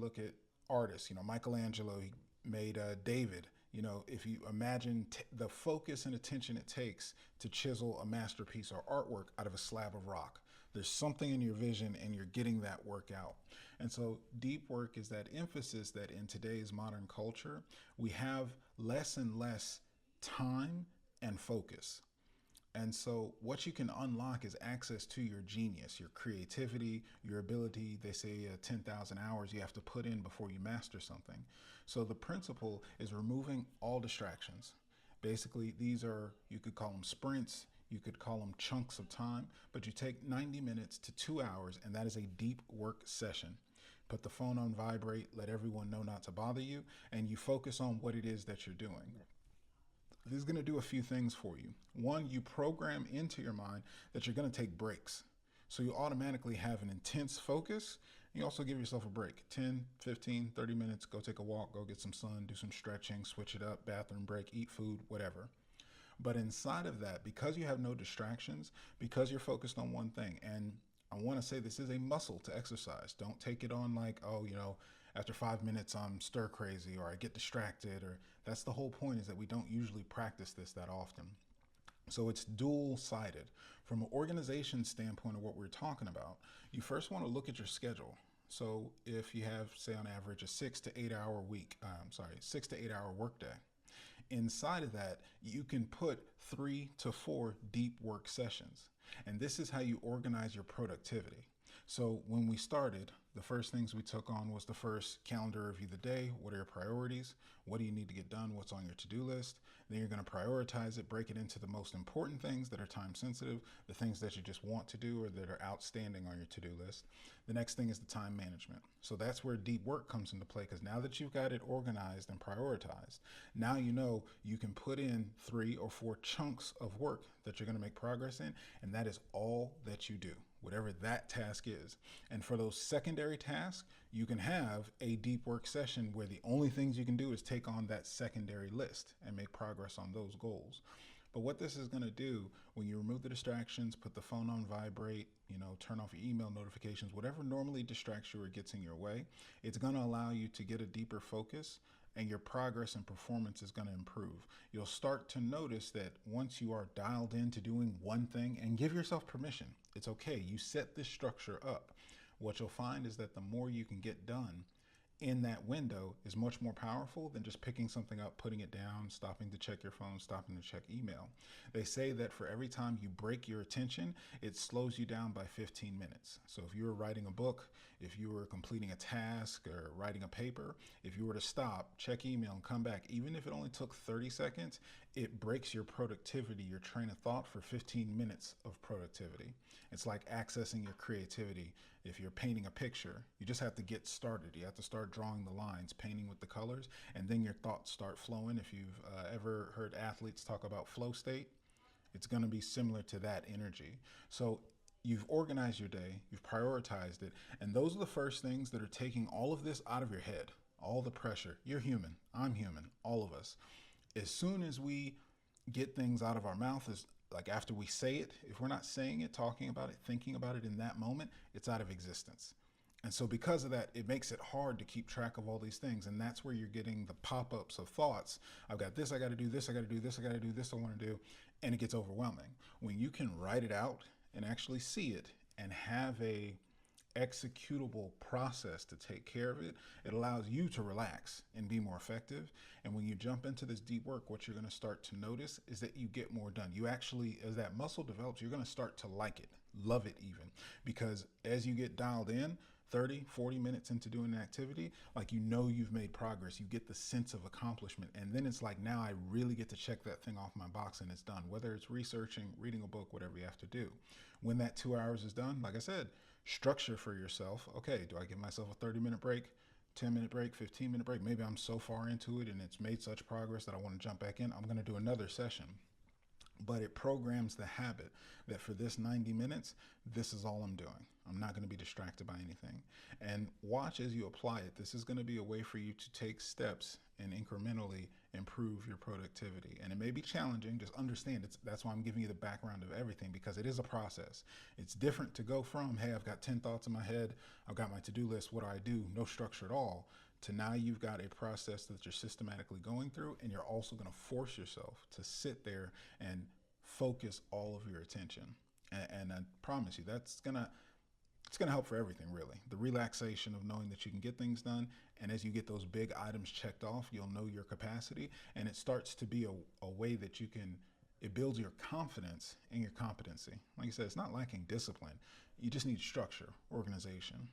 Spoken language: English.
look at artists, Michelangelo, he made David. If you imagine the focus and attention it takes to chisel a masterpiece or artwork out of a slab of rock, there's something in your vision and you're getting that work out. And so deep work is that emphasis that in today's modern culture, we have less and less time and focus. And so, what you can unlock is access to your genius, your creativity, your ability. They say 10,000 hours you have to put in before you master something. So, the principle is removing all distractions. Basically, these are, you could call them sprints, you could call them chunks of time, but you take 90 minutes to 2 hours, and that is a deep work session. Put the phone on vibrate, let everyone know not to bother you, and you focus on what it is that you're doing. This is going to do a few things for you. One, you program into your mind that you're going to take breaks. So you automatically have an intense focus. You also give yourself a break, 10, 15, 30 minutes, go take a walk, go get some sun, do some stretching, switch it up, bathroom break, eat food, whatever. But inside of that, because you have no distractions, because you're focused on one thing, and I want to say this is a muscle to exercise. Don't take it on like, oh, after 5 minutes I'm stir crazy or I get distracted, or that's the whole point, is that we don't usually practice this that often. So it's dual sided. From an organization standpoint of what we're talking about, you first want to look at your schedule. So if you have, say on average, a 6 to 8 hour week, 6 to 8 hour workday, inside of that, you can put 3 to 4 deep work sessions. And this is how you organize your productivity. So when we started, the first things we took on was the first calendar review of the day. What are your priorities? What do you need to get done? What's on your to-do list? Then you're going to prioritize it, break it into the most important things that are time sensitive, the things that you just want to do or that are outstanding on your to-do list. The next thing is the time management. So that's where deep work comes into play, because now that you've got it organized and prioritized, now you can put in 3 or 4 chunks of work that you're going to make progress in, and that is all that you do, whatever that task is. And for those secondary tasks, you can have a deep work session where the only things you can do is take on that secondary list and make progress on those goals. But what this is going to do, when you remove the distractions, put the phone on vibrate, turn off your email notifications, whatever normally distracts you or gets in your way, it's going to allow you to get a deeper focus, and your progress and performance is going to improve. You'll start to notice that once you are dialed into doing one thing, and give yourself permission, it's okay. You set this structure up. What you'll find is that the more you can get done in that window is much more powerful than just picking something up, putting it down, stopping to check your phone, stopping to check email. They say that for every time you break your attention, it slows you down by 15 minutes. So if you were writing a book, if you were completing a task or writing a paper, if you were to stop, check email and come back, even if it only took 30 seconds, it breaks your productivity, your train of thought, for 15 minutes of productivity. It's like accessing your creativity. If you're painting a picture, you just have to get started. You have to start drawing the lines, painting with the colors, and then your thoughts start flowing. If you've ever heard athletes talk about flow state, it's going to be similar to that energy. So you've organized your day, you've prioritized it, and those are the first things that are taking all of this out of your head, all the pressure. You're human, I'm human, all of us. As soon as we get things out of our mouth, is like after we say it, if we're not saying it, talking about it, thinking about it in that moment, it's out of existence. And so because of that, it makes it hard to keep track of all these things. And that's where you're getting the pop-ups of thoughts. I've got this, I got to do this, I got to do this, I got to do this, I want to do. And it gets overwhelming. When you can write it out and actually see it and have a executable process to take care of it, it allows you to relax and be more effective. And when you jump into this deep work, what you're going to start to notice is that you get more done. You actually, as that muscle develops, you're going to start to like it, love it even, because as you get dialed in, 30, 40 minutes into doing an activity, like you've made progress, you get the sense of accomplishment. And then it's like, now I really get to check that thing off my box and it's done, whether it's researching, reading a book, whatever you have to do. When that 2 hours is done, like I said, structure for yourself. Okay, do I give myself a 30-minute break, 10-minute break, 15-minute break? Maybe I'm so far into it and it's made such progress that I want to jump back in. I'm going to do another session. but it programs the habit that for this 90 minutes, this is all I'm doing. I'm not going to be distracted by anything. And watch as you apply it. This is going to be a way for you to take steps and incrementally improve your productivity. And it may be challenging, just understand that's why I'm giving you the background of everything, because it is a process. It's different to go from, hey, I've got 10 thoughts in my head, I've got my to-do list, what do I do? No structure at all, to now you've got a process that you're systematically going through, and you're also going to force yourself to sit there and focus all of your attention. And I promise you, it's gonna help for everything, really. The relaxation of knowing that you can get things done, and as you get those big items checked off, you'll know your capacity, and it starts to be a way that you can. It builds your confidence and your competency. Like I said, it's not lacking discipline. You just need structure, organization,